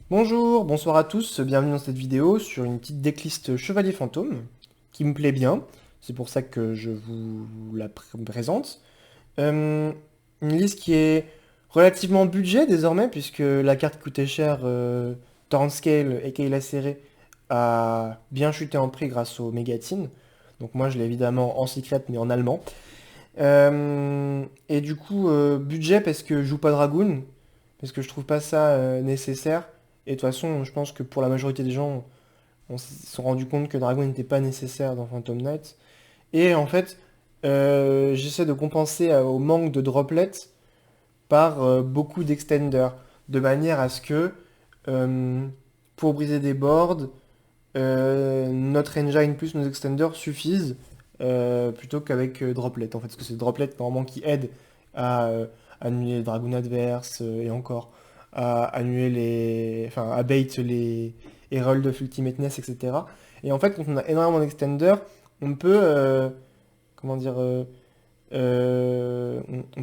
Bonjour, bonsoir à tous, bienvenue dans cette vidéo sur une petite decklist Chevalier Fantôme qui me plaît bien, c'est pour ça que je vous la présente. Euh, une liste qui est relativement budget désormais puisque la carte coûtait cher, Tornscale et Kayla Serré a bien chuté en prix grâce au Mégatine. Donc moi je l'ai évidemment en secret mais en allemand. Et du coup budget parce que je joue pas Dragoon, parce que je trouve pas ça nécessaire. Et de toute façon, je pense que pour la majorité des gens, on se sont rendu compte que Dragon n'était pas nécessaire dans Phantom Knight. Et en fait, j'essaie de compenser au manque de droplets par beaucoup d'extenders, de manière à ce que euh, pour briser des boards, notre engine plus nos extenders suffisent plutôt qu'avec droplet. En fait, parce que c'est droplet normalement qui aide à annuler les dragons adverses et encore à annuler enfin à bait les Herald of Ultimateness, etc. Et en fait, quand on a énormément d'extenders, on peut comment dire on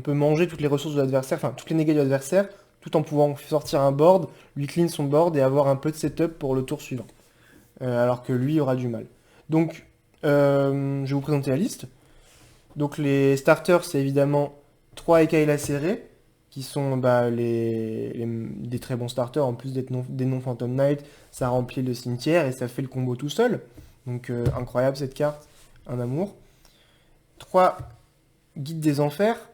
peut manger toutes les ressources de l'adversaire, enfin toutes les négats de l'adversaire, tout en pouvant sortir un board, lui clean son board et avoir un peu de setup pour le tour suivant. Alors que lui aura du mal. Donc, je vais vous présenter la liste. Donc, les starters, c'est évidemment 3 Ekaila serrés, qui sont bah, des très bons starters, en plus d'être des non Phantom Knight, ça remplit le cimetière et ça fait le combo tout seul. Donc, incroyable cette carte, un amour. 3 Guide des Enfers,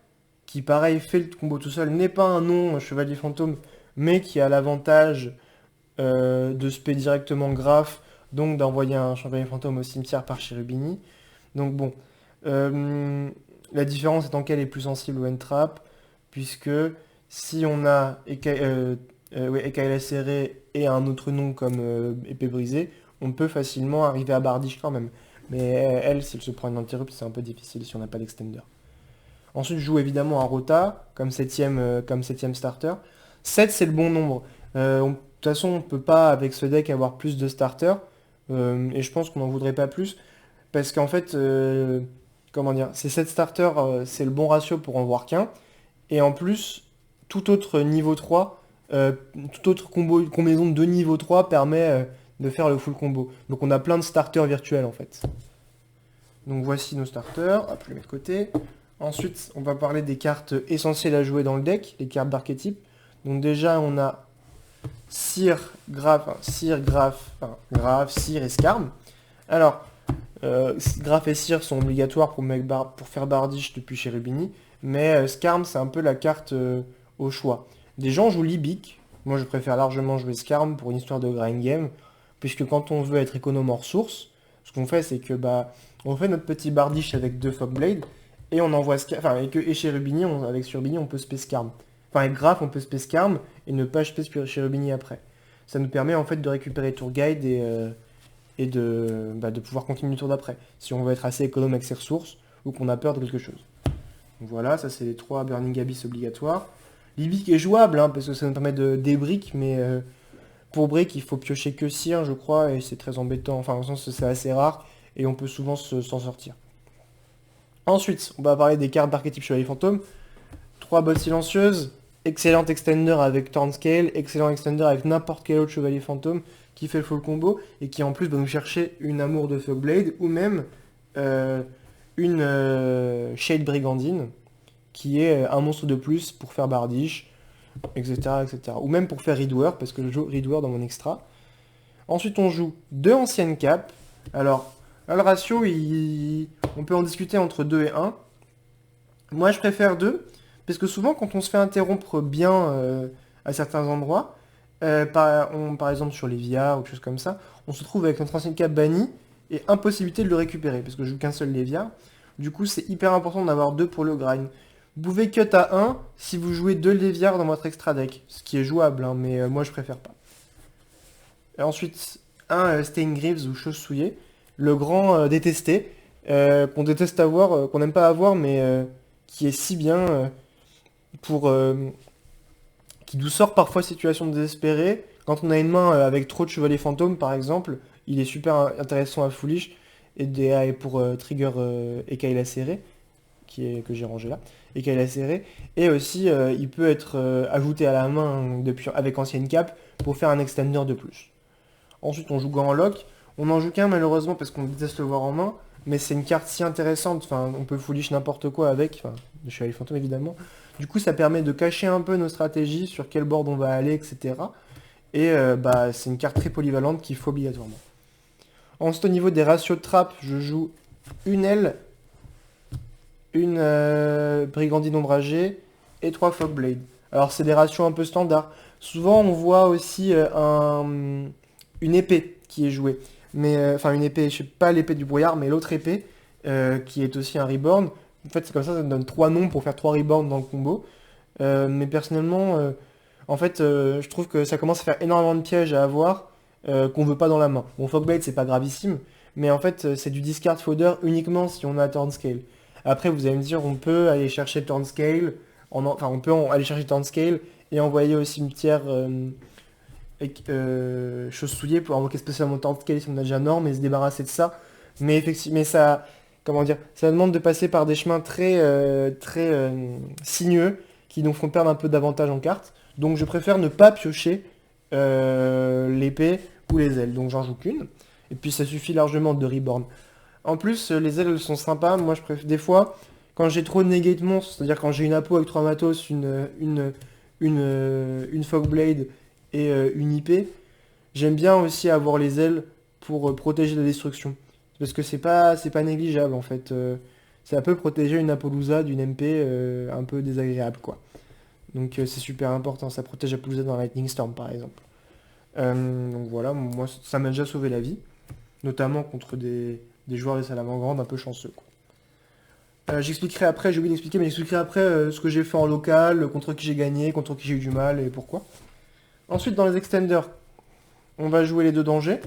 qui pareil fait le combo tout seul, n'est pas un non Chevalier Fantôme, mais qui a l'avantage de spé directement Graph, donc d'envoyer un Chevalier Fantôme au cimetière par Cherubini. Donc bon, euh, la différence étant qu'elle est plus sensible au Entrap, puisque si on a ouais, Ekaila Serré et un autre nom comme Épée Brisée, on peut facilement arriver à Bardiche quand même. Mais elle, si elle se prend une interrupt, c'est un peu difficile si on n'a pas d'extender. Ensuite, je joue évidemment un Rota comme septième starter. 7, c'est le bon nombre. De toute façon, on peut pas, avec ce deck, avoir plus de starters. Et je pense qu'on n'en voudrait pas plus. Parce qu'en fait, comment dire, ces 7 starters, c'est le bon ratio pour en voir qu'un. Et en plus, tout autre niveau 3, euh, toute autre combinaison de niveau 3 permet de faire le full combo. Donc on a plein de starters virtuels en fait. Donc voici nos starters, hop, je les mets de côté. Ensuite, on va parler des cartes essentielles à jouer dans le deck, les cartes d'archétype. Donc déjà, on a Cire, Graf, Graf, Cire et Skarm. Alors, Graf et Cire sont obligatoires pour faire Bardiche depuis Cherubini, mais Skarm, c'est un peu la carte au choix. Des gens jouent Libic, moi je préfère largement jouer Skarm pour une histoire de grind game, puisque quand on veut être économe en ressources, ce qu'on fait c'est que bah on fait notre petit Bardiche avec deux Fogblade, et on envoie Skarm, enfin et Cherubini, avec Cherubini on peut space Skarm. Enfin avec Graf on peut space Skarm et ne pas space Cherubini après. Ça nous permet en fait de récupérer Tour Guide et de pouvoir continuer le tour d'après, si on veut être assez économe avec ses ressources ou qu'on a peur de quelque chose. Donc voilà, ça c'est les 3 Burning Abyss obligatoires. Libic est jouable, hein, parce que ça nous permet de débrick, mais pour brick, il faut piocher que Cire, je crois, et c'est très embêtant. Enfin, en sens, c'est assez rare, et on peut souvent s'en sortir. Ensuite, on va parler des cartes d'archétype Chevalier Fantôme. 3 bottes silencieuses, excellent extender avec Tornscale, excellent extender avec n'importe quel autre Chevalier Fantôme qui fait le full combo, et qui en plus va nous chercher une amour de Fogblade, ou même euh, une Shade Brigandine, qui est un monstre de plus pour faire Bardiche, etc., etc. Ou même pour faire Ridwer, parce que je joue Ridwer dans mon extra. Ensuite, on joue deux anciennes capes. Alors, là, le ratio, on peut en discuter entre 2 et 1. Moi, je préfère 2, parce que souvent, quand on se fait interrompre bien à certains endroits, par exemple sur les VR ou quelque chose comme ça, on se trouve avec notre ancienne cape bannie et impossibilité de le récupérer, parce que je joue qu'un seul Léviar. Du coup, c'est hyper important d'avoir 2 pour le grind. Vous pouvez cut à 1 si vous jouez 2 Léviar dans votre extra deck, ce qui est jouable, hein, mais moi je préfère pas. Et ensuite, un Stain Greaves ou Chose Souillée, le grand détesté, qu'on déteste avoir, qu'on n'aime pas avoir, mais qui est si bien pour qui nous sort parfois de situations désespérées. Quand on a une main avec trop de chevaliers fantômes, par exemple, il est super intéressant à Foolish et pour trigger Ekaila Serré, que j'ai rangé là, Ekaila Serré. Et aussi, il peut être ajouté à la main avec ancienne cape pour faire un extender de plus. Ensuite, on joue Gant Lock. On n'en joue qu'un malheureusement parce qu'on déteste le voir en main, mais c'est une carte si intéressante, enfin, on peut foolish n'importe quoi avec, enfin, le Chevalier Fantôme évidemment. Du coup, ça permet de cacher un peu nos stratégies, sur quel board on va aller, etc. Et bah, c'est une carte très polyvalente qu'il faut obligatoirement. Ensuite, au niveau des ratios de trappe, je joue une aile, une Brigandine ombragée et 3 Fogblade. Alors, c'est des ratios un peu standards. Souvent, on voit aussi une épée qui est jouée. Mais, enfin, une épée, je sais pas l'épée du brouillard, mais l'autre épée, qui est aussi un reborn. En fait, c'est comme ça me donne 3 noms pour faire 3 reborns dans le combo. Mais personnellement, en fait, je trouve que ça commence à faire énormément de pièges à avoir qu'on veut pas dans la main. Bon, Fogblade, c'est pas gravissime, mais en fait, c'est du discard fodder uniquement si on a Turnscale. Après, vous allez me dire, on peut aller chercher Turnscale, enfin, on peut aller chercher Turnscale et envoyer au cimetière Chose Souillée pour invoquer spécialement Turnscale si on a déjà Norme et se débarrasser de ça. Mais effectivement, mais ça, comment dire, ça demande de passer par des chemins très sinueux qui nous font perdre un peu d'avantage en carte. Donc je préfère ne pas piocher l'épée ou les ailes. Donc j'en joue qu'une. Et puis ça suffit largement de reborn. En plus, les ailes elles sont sympas. Moi je préfère des fois, quand j'ai trop de negate monstres, c'est-à-dire quand j'ai une Apo avec 3 matos, une Fogblade et une IP, j'aime bien aussi avoir les ailes pour protéger la destruction. Parce que c'est pas négligeable en fait. Ça peut protéger une Apollousa d'une MP un peu désagréable quoi. Donc c'est super important, ça protège Apollousa dans Lightning Storm par exemple. Donc voilà, moi ça m'a déjà sauvé la vie, notamment contre des joueurs des Salamandres un peu chanceux, quoi. J'expliquerai après, j'ai oublié d'expliquer, mais j'expliquerai après ce que j'ai fait en local, contre qui j'ai gagné, contre qui j'ai eu du mal et pourquoi. Ensuite dans les extenders, on va jouer les deux dangers.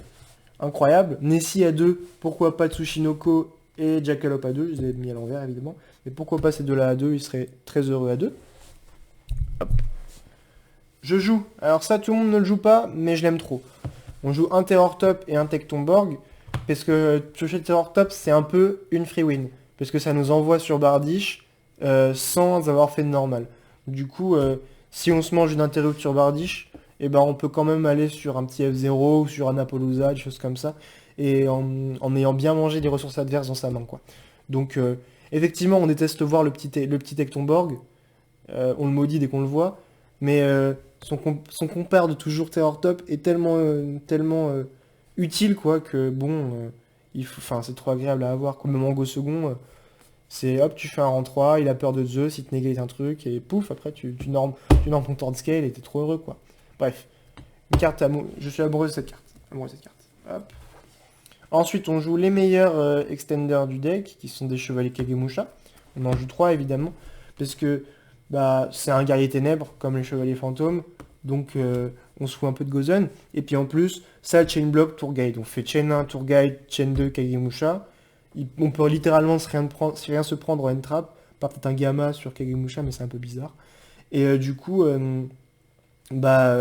Incroyable. Nessie à 2, pourquoi pas Tsushinoko et Jackalope à 2, je les ai mis à l'envers évidemment. Mais pourquoi pas ces deux-là à 2, ils seraient très heureux à 2. Hop. Je joue. Alors ça, tout le monde ne le joue pas, mais je l'aime trop. On joue un Terror Top et un Tectomborg, parce que piocher le Terror Top, c'est un peu une free win. Parce que ça nous envoie sur Bardiche sans avoir fait de normal. Du coup, si on se mange une interrupt sur Bardiche, eh ben, on peut quand même aller sur un petit F0 ou sur un Apollousa, des choses comme ça, et en ayant bien mangé des ressources adverses dans sa main, quoi. Donc, effectivement, on déteste voir le petit Tectomborg, on le maudit dès qu'on le voit, mais son compère de toujours Terror Top est tellement utile quoi que bon, enfin c'est trop agréable à avoir. Comme même en Go second, c'est hop, tu fais un rang 3, il a peur de Zeus, il te négate un truc et pouf, après tu normes ton turn scale et t'es trop heureux quoi. Bref, une carte je suis amoureux de cette carte. Amoureux de cette carte. Hop. Ensuite, on joue les meilleurs extenders du deck, qui sont des chevaliers Kagemusha. On en joue 3 évidemment, parce que bah, c'est un guerrier ténèbres, comme les chevaliers fantômes, donc on se fout un peu de Gozen. Et puis en plus, ça, chain block, tour guide. On fait chain 1, tour guide, chain 2, Kagemusha. On peut littéralement rien se prendre en trap, par peut-être un gamma sur Kagemusha, mais c'est un peu bizarre. Et du coup, bah,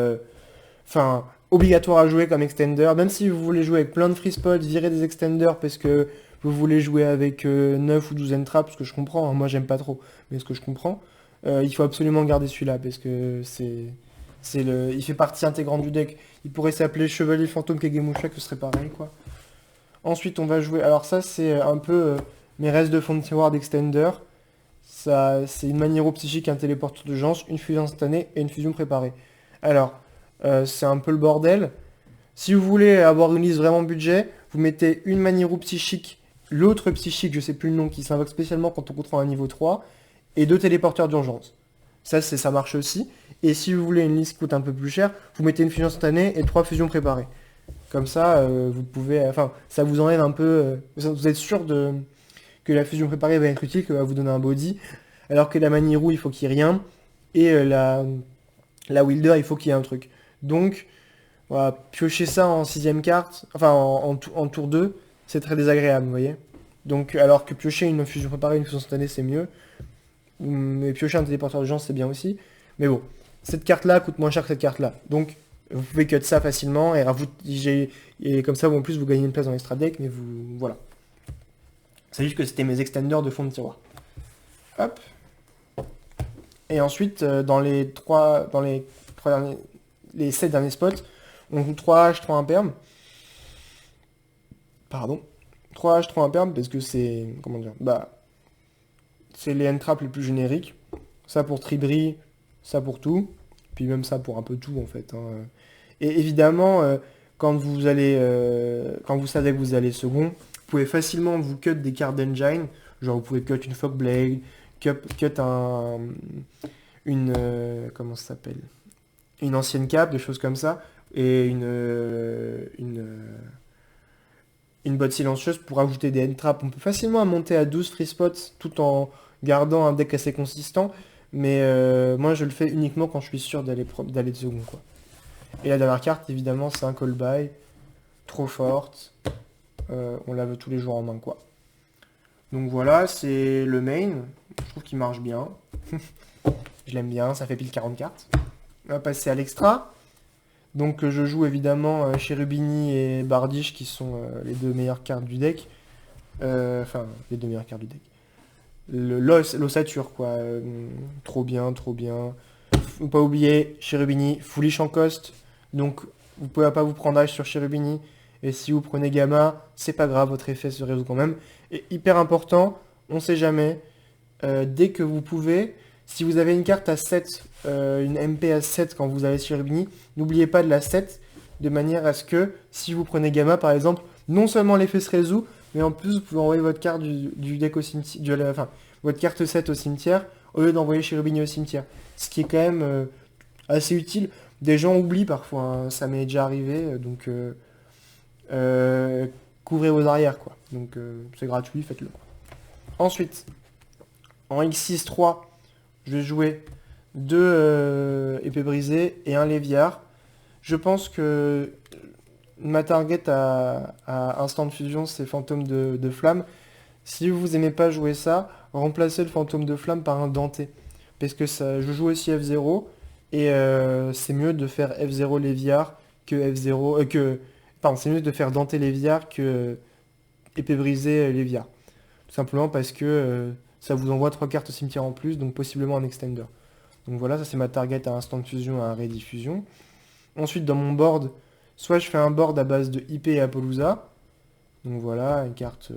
enfin, obligatoire à jouer comme extender, même si vous voulez jouer avec plein de free spots, virez des extenders parce que vous voulez jouer avec 9 ou 12 traps, ce que je comprends, hein, moi j'aime pas trop, mais ce que je comprends, il faut absolument garder celui-là parce que il fait partie intégrante du deck. Il pourrait s'appeler Chevalier Fantôme Kagemusha, que ce serait pareil, quoi. Ensuite, on va jouer, alors ça c'est un peu mes restes de fond de tiroir d'extender. Ça, c'est une manière psychique, un téléporteur d'urgence, une fusion instantanée et une fusion préparée. Alors, c'est un peu le bordel. Si vous voulez avoir une liste vraiment budget, vous mettez une Maniroux psychique, l'autre psychique, je sais plus le nom, qui s'invoque spécialement quand on contrôle un niveau 3, et deux téléporteurs d'urgence. Ça marche aussi. Et si vous voulez une liste qui coûte un peu plus cher, vous mettez une fusion instantanée et 3 fusions préparées. Comme ça, vous pouvez... Enfin, ça vous enlève un peu... vous êtes sûr que la fusion préparée va être utile, qu'elle va vous donner un body, alors que la Maniroux, il faut qu'il y ait rien, et la Wielder, il faut qu'il y ait un truc. Donc, voilà, piocher ça en sixième carte, enfin en tour 2, c'est très désagréable, vous voyez. Donc, alors que piocher une fusion préparée, une fusion instantanée, c'est mieux. Mais piocher un téléporteur d'urgence, c'est bien aussi. Mais bon, cette carte-là coûte moins cher que cette carte-là. Donc, vous pouvez cut ça facilement et comme ça, en plus, vous gagnez une place dans l'extra deck, mais vous... Voilà. C'est juste que c'était mes extenders de fond de tiroir. Hop. Et ensuite, dans les trois derniers les 7 derniers spots. On joue 3H, 3 imperm. Pardon. 3H, 3 imperm parce que c'est... Comment dire? Bah, c'est les end-traps les plus génériques. Ça pour Tribri, ça pour tout. Puis même ça pour un peu tout en fait, hein. Et évidemment, quand vous savez que vous allez second, vous pouvez facilement vous cut des cartes d'engine. Genre vous pouvez cut une Fogblade, cut comment ça s'appelle? Une ancienne cape, des choses comme ça. Et une botte silencieuse pour ajouter des end traps. On peut facilement monter à 12 free spots tout en gardant un deck assez consistant. Mais moi je le fais uniquement quand je suis sûr d'aller de second, quoi. Et la dernière carte, évidemment, c'est un call by. Trop forte. On la veut tous les jours en main, quoi. Donc voilà, c'est le main. Je trouve qu'il marche bien. Je l'aime bien, ça fait pile 40 cartes. On va passer à l'extra. Donc je joue évidemment Cherubini et Bardiche qui sont les deux meilleures cartes du deck. Enfin, les deux meilleures cartes du deck. L'ossature, quoi. Trop bien, trop bien. Faut pas oublier, Cherubini, foolish en cost. Donc vous pouvez pas vous prendre H sur Cherubini. Et si vous prenez Gamma, c'est pas grave, votre effet se résout quand même. Et hyper important, on sait jamais, dès que vous pouvez, si vous avez une carte à 7, une MP à 7 quand vous avez Cherubini, n'oubliez pas de la 7, de manière à ce que, si vous prenez Gamma par exemple, non seulement l'effet se résout, mais en plus vous pouvez envoyer votre carte du deck au cimetière, enfin, votre carte 7 au cimetière, au lieu d'envoyer Cherubini au cimetière. Ce qui est quand même assez utile. Des gens oublient parfois, hein, ça m'est déjà arrivé, donc couvrez vos arrières, quoi. Donc c'est gratuit, faites-le. Ensuite, en X6-3, je vais jouer 2 épées brisées et un Léviard. Je pense que ma target à Instant Fusion, c'est Fantôme de Flamme. Si vous aimez pas jouer ça, remplacez le Fantôme de Flamme par un Denté. Parce que ça, je joue aussi F0, et c'est mieux de faire F0 Léviard que F0... pardon, c'est mieux de faire Denté Léviard que épée brisée Léviard. Tout simplement parce que ça vous envoie 3 cartes au cimetière en plus, donc possiblement un extender. Donc voilà, ça c'est ma target à Instant Fusion, à Rediffusion. Ensuite, dans mon board, soit je fais un board à base de IP et Apollousa. Donc voilà, une carte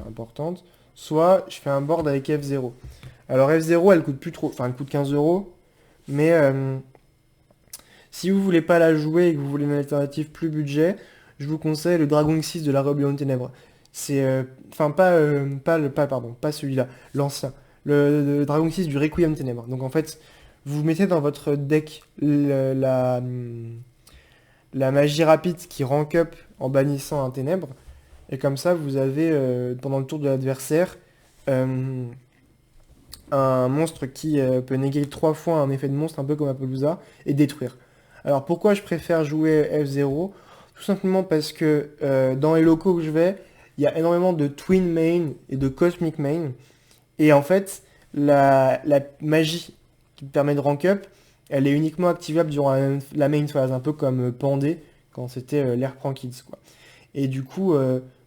importante. Soit je fais un board avec F0. Alors F0, elle coûte plus trop, enfin elle coûte 15 euros. Mais si vous voulez pas la jouer et que vous voulez une alternative plus budget, je vous conseille le Dragon 6 de la Rébellion de Ténèbres. C'est, enfin pas celui-là, l'ancien. Le Dragon 6 du Requiem Ténèbres. Donc en fait, vous mettez dans votre deck la magie rapide qui rank up en bannissant un ténèbre. Et comme ça, vous avez, pendant le tour de l'adversaire, un monstre qui peut négaler 3 fois un effet de monstre, un peu comme Apollousa, et détruire. Alors pourquoi je préfère jouer F0? Tout simplement parce que dans les locaux où je vais, il y a énormément de Twin Main et de Cosmic Main. Et en fait, la magie qui permet de rank up, elle est uniquement activable durant la main phase, un peu comme Pandé, quand c'était l'Air Prend Kids, quoi. Et du coup,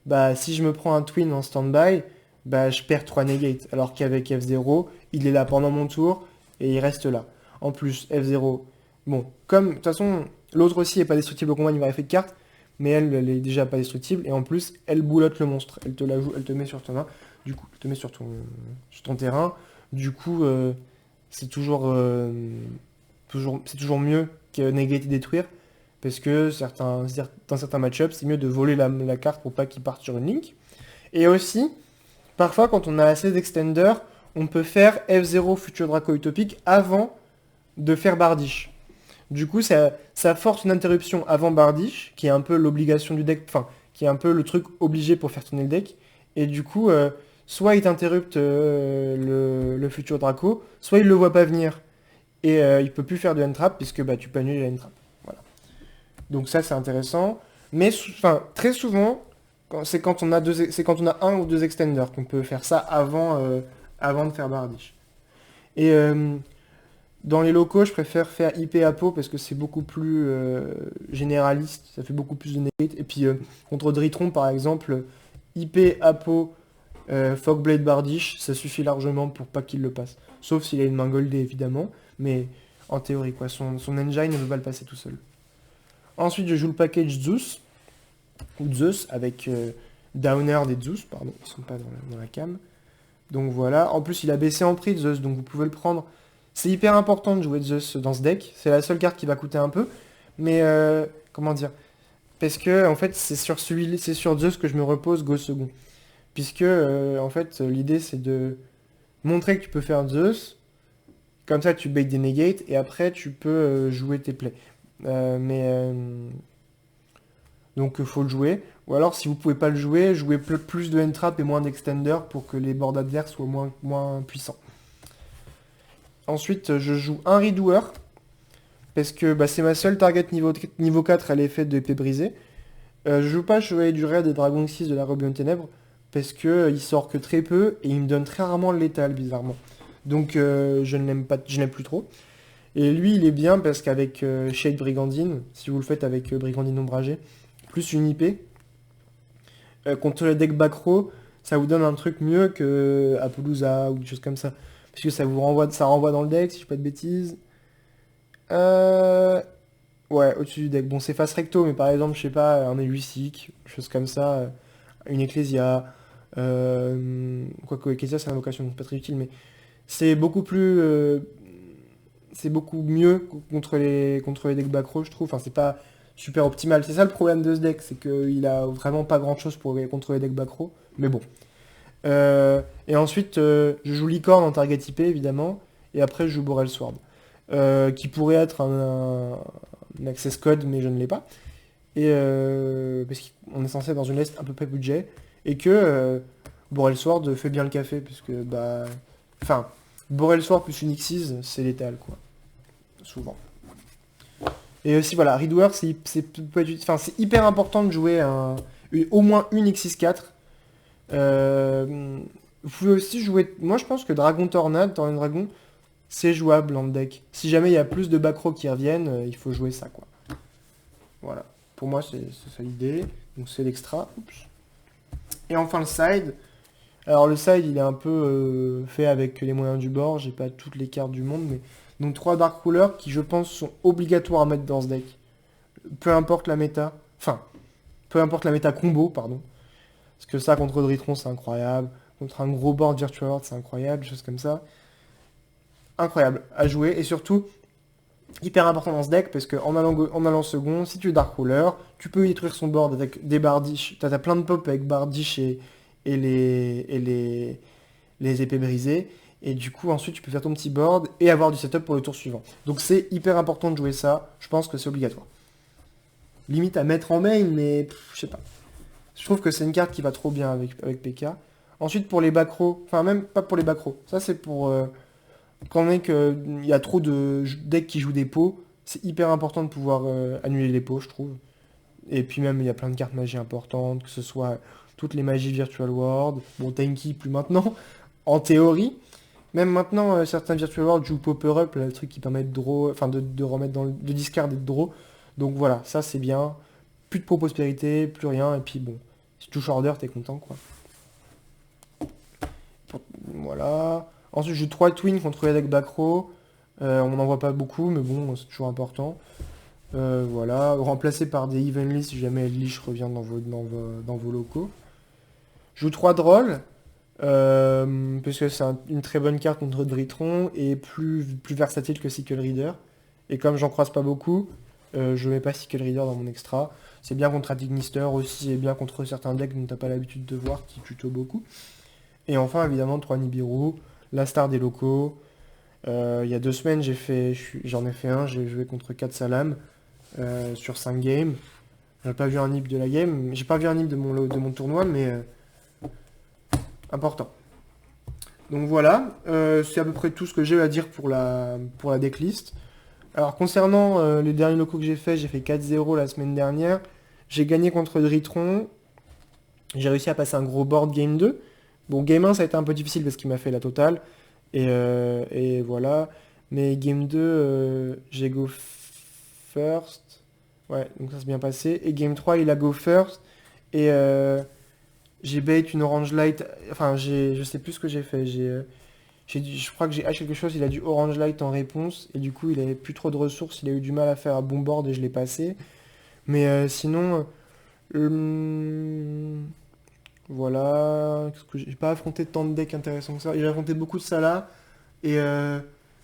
bah, si je me prends un Twin en stand-by, bah, je perds 3 negates. Alors qu'avec F0, il est là pendant mon tour, et il reste là. En plus, F0, bon, comme, de toute façon, l'autre aussi est pas destructible au combat, il va effet de carte, mais elle est déjà pas destructible, et en plus, elle boulotte le monstre. Elle te la joue, elle te met sur ton main, du coup, elle te met sur ton terrain. Du coup, c'est toujours mieux que negate et détruire, parce que dans certains match-ups, c'est mieux de voler la carte pour pas qu'il parte sur une link. Et aussi, parfois, quand on a assez d'extender, on peut faire F0 Future Draco Utopique avant de faire Bardiche. Du coup, ça force une interruption avant Bardiche, qui est un peu l'obligation du deck, enfin, qui est un peu le truc obligé pour faire tourner le deck. Et du coup, soit il t'interrupte le Future Draco, soit il le voit pas venir. Et il peut plus faire de end-trap, puisque bah, tu peux annuler la end-trap. Voilà. Donc ça, c'est intéressant. Mais enfin, très souvent, c'est quand on a un ou deux extenders qu'on peut faire ça avant de faire Bardiche. Et dans les locaux, je préfère faire IP Apo parce que c'est beaucoup plus généraliste, ça fait beaucoup plus de negate. Et puis contre Dritron, par exemple, IP Apo Fogblade Bardiche, ça suffit largement pour pas qu'il le passe. Sauf s'il a une main goldée, évidemment. Mais En théorie, quoi. Son engine ne peut pas le passer tout seul. Ensuite, je joue le package Zeus, ou Zeus, avec Downer des Zeus, pardon, ils sont pas dans la cam. Donc voilà, en plus il a baissé en prix Zeus, donc vous pouvez le prendre. C'est hyper important de jouer Zeus dans ce deck, c'est la seule carte qui va coûter un peu, mais comment dire? Parce que en fait c'est sur Zeus que je me repose Go second. Puisque en fait l'idée c'est de montrer que tu peux faire Zeus, comme ça tu bait des negates, et après tu peux jouer tes plays. Mais donc il faut le jouer. Ou alors si vous pouvez pas le jouer, jouez plus de end-trap et moins d'extender pour que les boards adverses soient moins puissants. Ensuite, je joue un Redoer, parce que bah, c'est ma seule target niveau 4 à l'effet de épée brisée. Je joue pas Chevalier du Raid et Dragon 6 de la Rébellion Ténèbres, parce que il sort que très peu, et il me donne très rarement le létal, bizarrement. Donc je ne l'aime pas, je n'aime plus trop. Et lui, il est bien parce qu'avec Shade Brigandine, si vous le faites avec Brigandine ombragée, plus une IP, contre le deck back row, ça vous donne un truc mieux que Appaloosa ou des choses comme ça. Parce que ça renvoie dans le deck, si je dis pas de bêtises. Euh, Ouais, au-dessus du deck. Bon, c'est face recto, mais par exemple, je sais pas, un Élusic, chose comme ça, une Ecclesia. Quoique Ecclesia, c'est une invocation, donc pas très utile, mais c'est beaucoup plus... c'est beaucoup mieux contre les decks back row, je trouve. Enfin, c'est pas super optimal. C'est ça le problème de ce deck, c'est qu'il a vraiment pas grand-chose contre les decks back row. Mais bon. Et ensuite, je joue Licorne en target IP, évidemment. Et après, je joue Borel Sword. Qui pourrait être un access code, mais je ne l'ai pas. Et parce qu'on est censé être dans une liste à peu près budget. Et que Borel Sword fait bien le café, puisque, bah... Enfin, Borel Sword plus une Xyz, c'est létal, quoi. Souvent. Et aussi, voilà, Redoer, c'est hyper important de jouer au moins une X64. Vous pouvez aussi jouer... Moi, je pense que Dragon Tornade Dragon, c'est jouable en deck. Si jamais il y a plus de back row qui reviennent, il faut jouer ça, quoi. Voilà. Pour moi, c'est ça l'idée. Donc c'est l'extra. Oups. Et enfin, le side. Alors, le side, il est un peu fait avec les moyens du bord. J'ai pas toutes les cartes du monde, mais... Donc 3 Dark Ruler qui, je pense, sont obligatoires à mettre dans ce deck. Peu importe la méta. Enfin, peu importe la méta combo, pardon. Parce que ça, contre Dritron, c'est incroyable. Contre un gros board Virtual World, c'est incroyable. Des choses comme ça. Incroyable à jouer. Et surtout, hyper important dans ce deck, parce qu'en allant second, si tu es Dark Ruler, tu peux détruire son board avec des Bardiche. T'as plein de pop avec Bardiche et les épées brisées. Et du coup, ensuite, tu peux faire ton petit board et avoir du setup pour le tour suivant. Donc c'est hyper important de jouer ça. Je pense que c'est obligatoire. Limite à mettre en main, mais je sais pas. Je trouve que c'est une carte qui va trop bien avec PK. Ensuite, pour les back row, enfin même pas pour les back row. Ça, c'est pour quand on est qu'il y a trop de decks qui jouent des pots. C'est hyper important de pouvoir annuler les pots, je trouve. Et puis même, il y a plein de cartes magie importantes, que ce soit toutes les magies Virtual World. Bon, Tanky, plus maintenant, en théorie. Même maintenant, certains Virtual World jouent Popper Up, là, le truc qui permet de draw, enfin de remettre de discard et de draw. Donc voilà, ça c'est bien. Plus de prospérité, plus rien, et puis bon, si tu touches order, t'es content, quoi. Voilà. Ensuite, je joue 3 twins contre les decks back row. On n'en voit pas beaucoup, mais bon, c'est toujours important. Voilà. Remplacé par des Evenly si jamais Ellich revient dans vos locaux. Je joue 3 drôles. Parce que c'est une très bonne carte contre Dritron et plus versatile que Sickle Reader. Et comme j'en croise pas beaucoup, je mets pas Sickle Reader dans mon extra. C'est bien contre Atignister aussi et bien contre certains decks dont t'as pas l'habitude de voir qui tuto beaucoup. Et enfin évidemment 3 Nibiru, la star des locaux. Il y a 2 semaines j'en ai fait un, j'ai joué contre 4 Salam sur 5 games. J'ai pas vu un nib de la game, j'ai pas vu un nib de mon tournoi, mais important. Donc voilà, c'est à peu près tout ce que j'ai à dire pour la decklist. Alors concernant les derniers locaux que j'ai fait 4-0 la semaine dernière. J'ai gagné contre Dritron. J'ai réussi à passer un gros board game 2. Bon, game 1 ça a été un peu difficile parce qu'il m'a fait la totale. Et voilà. Mais game 2, j'ai go first. Ouais, donc ça s'est bien passé. Et game 3, il a go first. Et j'ai bait une orange light. Enfin, je sais plus ce que j'ai fait. Je crois que j'ai H quelque chose, il a du Orange Light en réponse, et du coup il avait plus trop de ressources, il a eu du mal à faire un bon board et je l'ai passé. Mais sinon, euh, voilà, qu'est-ce que j'ai pas affronté tant de decks intéressants que ça. J'ai affronté beaucoup de Salah, et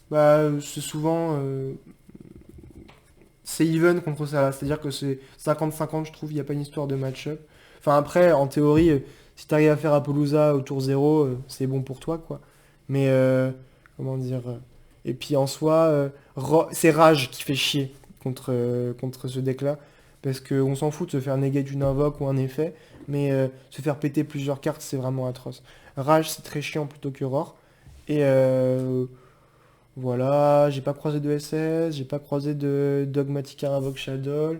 bah, c'est souvent, c'est even contre Salah, c'est-à-dire que c'est 50-50, je trouve, il n'y a pas une histoire de match-up. Enfin après, en théorie, si tu arrives à faire Apollousa au tour 0, c'est bon pour toi, quoi. Mais, comment dire... et puis en soi, c'est Rage qui fait chier contre ce deck-là, parce qu'on s'en fout de se faire negate une invoque ou un effet, mais se faire péter plusieurs cartes, c'est vraiment atroce. Rage, c'est très chiant plutôt que Roar. Et voilà, j'ai pas croisé de SS, j'ai pas croisé de Dogmatica Invoke Shadow.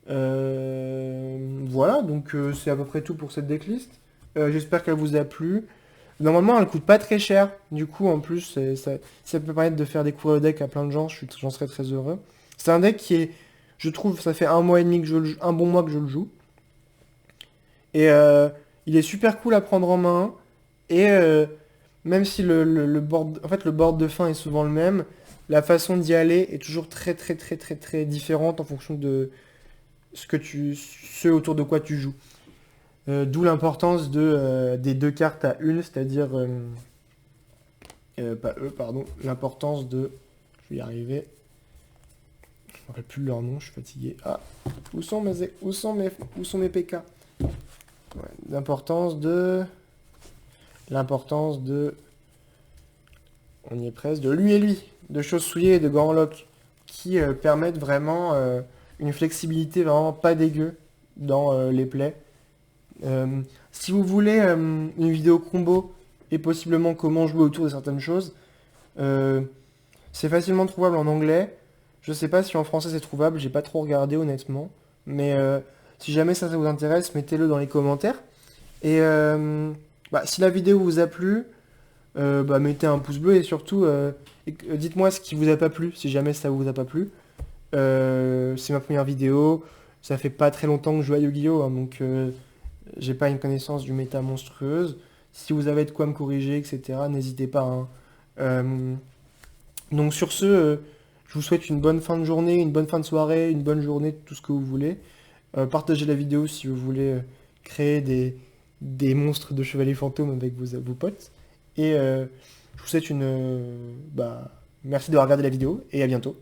Voilà, donc c'est à peu près tout pour cette decklist. J'espère qu'elle vous a plu. Normalement, elle coûte pas très cher. Du coup, en plus, ça peut permettre de faire découvrir le deck à plein de gens. J'en serais très heureux. C'est un deck qui est, je trouve, ça fait un mois et demi que je le joue, un bon mois que je le joue. Et il est super cool à prendre en main. Et même si le board, en fait, le board de fin est souvent le même, la façon d'y aller est toujours très très très très très différente en fonction de ce autour de quoi tu joues. D'où l'importance des deux cartes à une, c'est-à-dire pas eux, pardon, l'importance de, je vais y arriver. Je ne me rappelle plus leur nom, je suis fatigué. Ah, où sont mes PK? Ouais, l'importance de, on y est presque, de lui et lui, de choses souillées et de grands locks, qui permettent vraiment une flexibilité vraiment pas dégueu dans les plays. Si vous voulez une vidéo combo et possiblement comment jouer autour de certaines choses, euh, c'est facilement trouvable en anglais. Je sais pas si en français c'est trouvable, j'ai pas trop regardé honnêtement. Mais si jamais ça vous intéresse, mettez-le dans les commentaires. Et bah, si la vidéo vous a plu, bah, mettez un pouce bleu et surtout dites-moi ce qui vous a pas plu, si jamais ça vous a pas plu. C'est ma première vidéo, ça fait pas très longtemps que je joue à Yu-Gi-Oh! Hein, donc j'ai pas une connaissance du méta monstrueuse. Si vous avez de quoi me corriger, etc., n'hésitez pas, hein. Euh, donc sur ce, je vous souhaite une bonne fin de journée, une bonne fin de soirée, une bonne journée, tout ce que vous voulez. Partagez la vidéo si vous voulez créer des monstres de chevaliers fantômes avec vos potes. Et je vous souhaite bah, merci d'avoir regardé la vidéo et à bientôt.